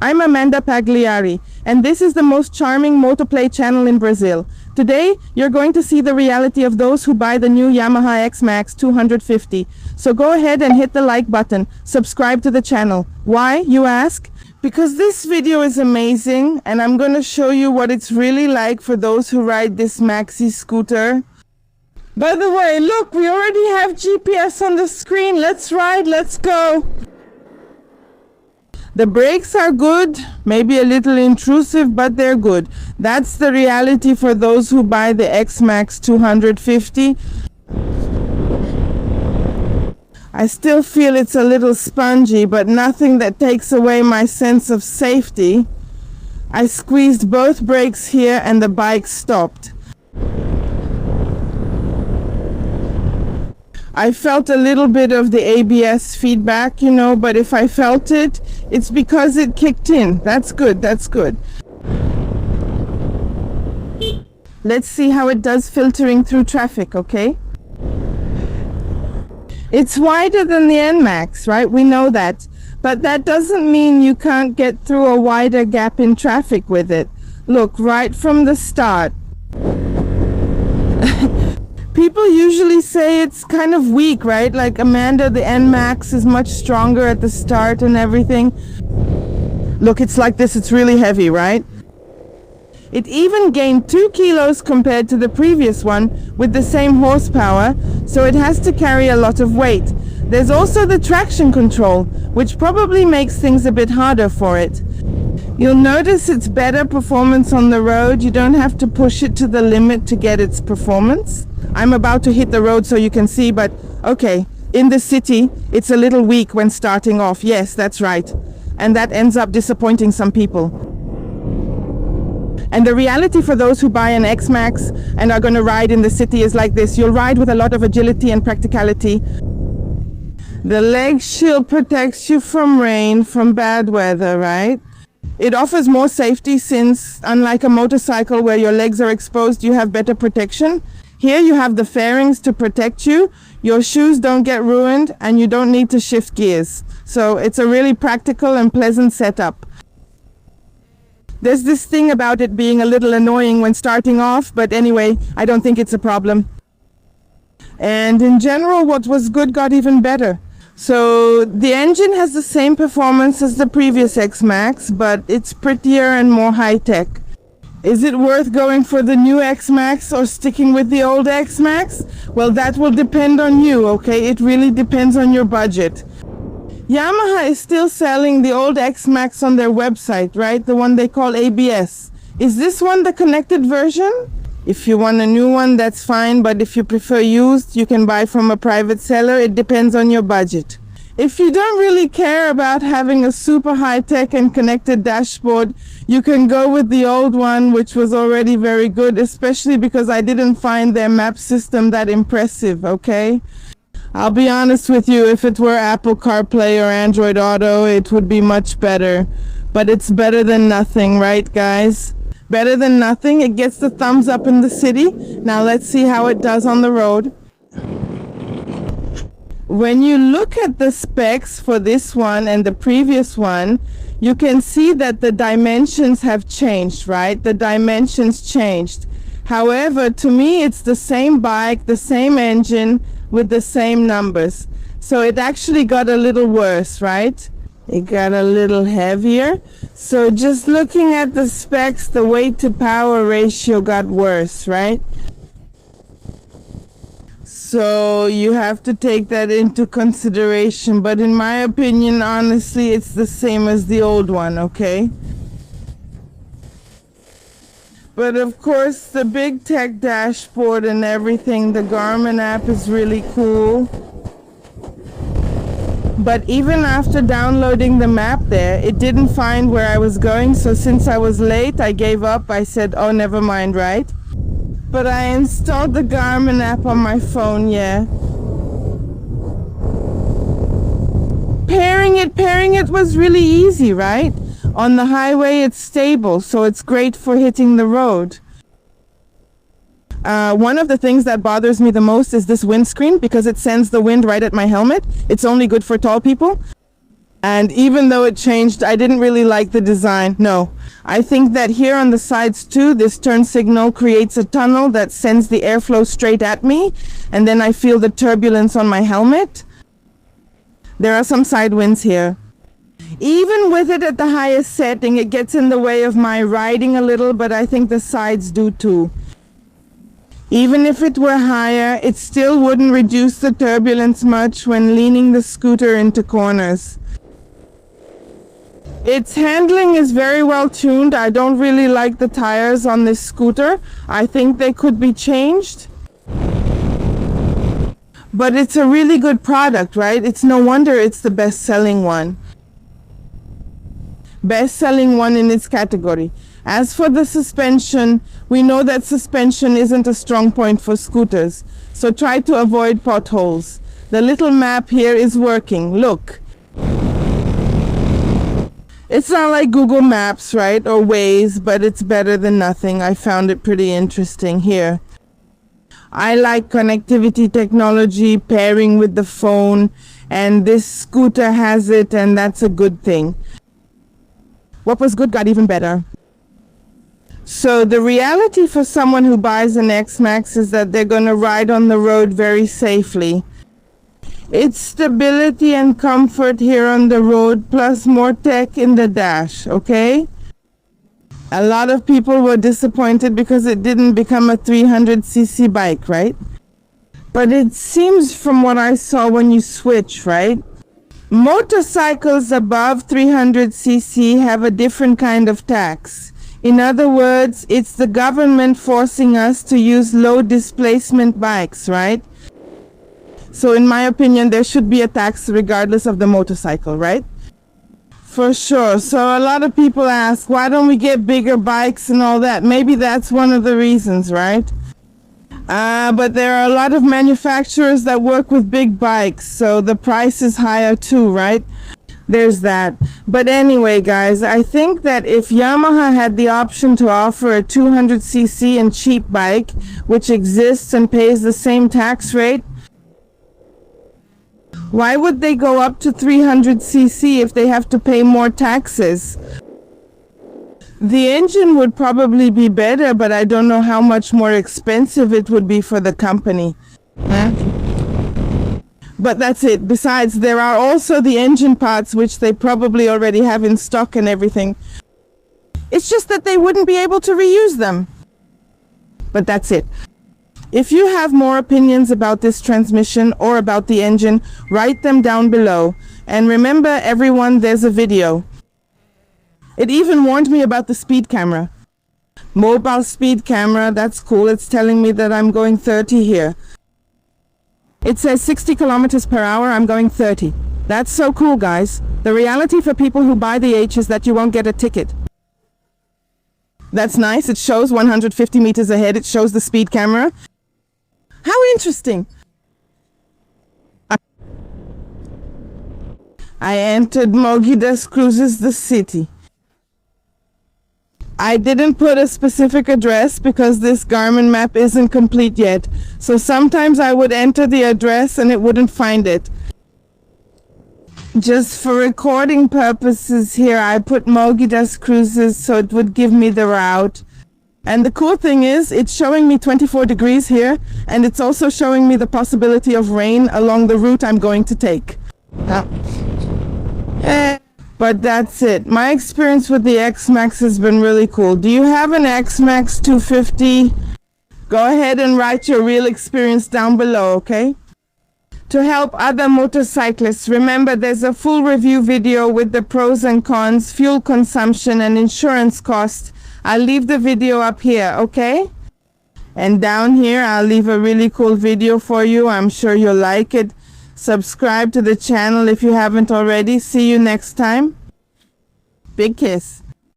I'm Amanda Pagliari, and this is the most charming motoplay channel in Brazil. Today, you're going to see the reality of those who buy the new Yamaha XMAX 250. So go ahead and hit the like button, subscribe to the channel. Why, you ask? Because this video is amazing, and I'm going to show you what it's really like for those who ride this maxi scooter. By the way, look, we already have GPS on the screen. Let's ride, let's go. The brakes are good, maybe a little intrusive, but they're good. That's the reality for those who buy the XMAX 250. I still feel it's a little spongy, but nothing that takes away my sense of safety. I squeezed both brakes here and the bike stopped. I felt a little bit of the ABS feedback, but if I felt it, it's because it kicked in. That's good, that's good. Let's see how it does filtering through traffic, okay? It's wider than the NMAX, right? We know that. But that doesn't mean you can't get through a wider gap in traffic with it. Look, right from the start. People usually say it's kind of weak, right? Like Amanda, the NMAX is much stronger at the start and everything. Look, it's like this, it's really heavy, right? It even gained 2 kilos compared to the previous one with the same horsepower, so it has to carry a lot of weight. There's also the traction control, which probably makes things a bit harder for it. You'll notice it's better performance on the road. You don't have to push it to the limit to get its performance. I'm about to hit the road so you can see, but okay, in the city, it's a little weak when starting off. Yes, that's right. And that ends up disappointing some people. And the reality for those who buy an XMAX and are going to ride in the city is like this. You'll ride with a lot of agility and practicality. The leg shield protects you from rain, from bad weather, right? It offers more safety since, unlike a motorcycle where your legs are exposed, you have better protection. Here you have the fairings to protect you, your shoes don't get ruined, and you don't need to shift gears. So it's a really practical and pleasant setup. There's this thing about it being a little annoying when starting off, but anyway, I don't think it's a problem. And in general, what was good got even better. So the engine has the same performance as the previous XMAX, but it's prettier and more high-tech. Is it worth going for the new XMAX or sticking with the old XMAX? Well, that will depend on you, okay? It really depends on your budget. Yamaha is still selling the old XMAX on their website, right? The one they call ABS. Is this one the connected version? If you want a new one, that's fine, but if you prefer used, you can buy from a private seller. It depends on your budget. If you don't really care about having a super high-tech and connected dashboard, you can go with the old one, which was already very good, especially because I didn't find their map system that impressive, okay? I'll be honest with you, if it were Apple CarPlay or Android Auto, it would be much better. But it's better than nothing, right, guys? Better than nothing. It gets the thumbs up in the city. Now let's see how it does on the road. When you look at the specs for this one and the previous one, you can see that the dimensions have changed, right? The dimensions changed. However, to me, it's the same bike, the same engine with the same numbers. So it actually got a little worse, right? It got a little heavier. So just looking at the specs, the weight to power ratio got worse, right? So you have to take that into consideration. But in my opinion, honestly, it's the same as the old one, okay? But of course, the big tech dashboard and everything, the Garmin app is really cool. But even after downloading the map there, it didn't find where I was going. So since I was late, I gave up. I said, oh, never mind, right? But I installed the Garmin app on my phone, yeah. Pairing it was really easy, right? On the highway, it's stable, so it's great for hitting the road. One of the things that bothers me the most is this windscreen, because it sends the wind right at my helmet. It's only good for tall people. And even though it changed, I didn't really like the design. No, I think that here on the sides too, this turn signal creates a tunnel that sends the airflow straight at me, and then I feel the turbulence on my helmet. There are some side winds here. Even with it at the highest setting, it gets in the way of my riding a little, but I think the sides do too. Even if it were higher, it still wouldn't reduce the turbulence much when leaning the scooter into corners. Its handling is very well tuned. I don't really like the tires on this scooter. I think they could be changed. But it's a really good product, right? It's no wonder it's the best-selling one. Best-selling one in its category. As for the suspension, we know that suspension isn't a strong point for scooters, so try to avoid potholes. The little map here is working. Look. It's not like Google Maps, right, or Waze, but it's better than nothing. I found it pretty interesting here. I like connectivity technology, pairing with the phone, and this scooter has it, and that's a good thing. What was good got even better. So the reality for someone who buys an XMAX is that they're going to ride on the road very safely. It's stability and comfort here on the road, plus more tech in the dash, okay? A lot of people were disappointed because it didn't become a 300cc bike, right? But it seems from what I saw when you switch, right? Motorcycles above 300cc have a different kind of tax. In other words, it's the government forcing us to use low displacement bikes, right? So in my opinion, there should be a tax regardless of the motorcycle, right? For sure. So a lot of people ask, why don't we get bigger bikes and all that? Maybe that's one of the reasons, right? But there are a lot of manufacturers that work with big bikes, so the price is higher too, right? There's that. But anyway, guys, I think that if Yamaha had the option to offer a 200cc and cheap bike, which exists and pays the same tax rate, why would they go up to 300cc if they have to pay more taxes? The engine would probably be better, but I don't know how much more expensive it would be for the company. But that's it. Besides, there are also the engine parts which they probably already have in stock and everything. It's just that they wouldn't be able to reuse them. But that's it. If you have more opinions about this transmission or about the engine, write them down below. And remember, everyone, there's a video. It even warned me about the speed camera. Mobile speed camera, that's cool. It's telling me that I'm going 30 here. It says 60 kilometers per hour, I'm going 30. That's so cool, guys. The reality for people who buy the H is that you won't get a ticket. That's nice. It shows 150 meters ahead. It shows the speed camera. How interesting. I entered Mogidas Cruises the city. I didn't put a specific address because this Garmin map isn't complete yet. So sometimes I would enter the address and it wouldn't find it. Just for recording purposes here, I put Mogidas Cruises so it would give me the route. And the cool thing is, it's showing me 24 degrees here, and it's also showing me the possibility of rain along the route I'm going to take. But that's it. My experience with the XMAX has been really cool. Do you have an XMAX 250? Go ahead and write your real experience down below, okay? To help other motorcyclists, remember there's a full review video with the pros and cons, fuel consumption, and insurance costs. I'll leave the video up here, okay? And down here, I'll leave a really cool video for you. I'm sure you'll like it. Subscribe to the channel if you haven't already. See you next time. Big kiss.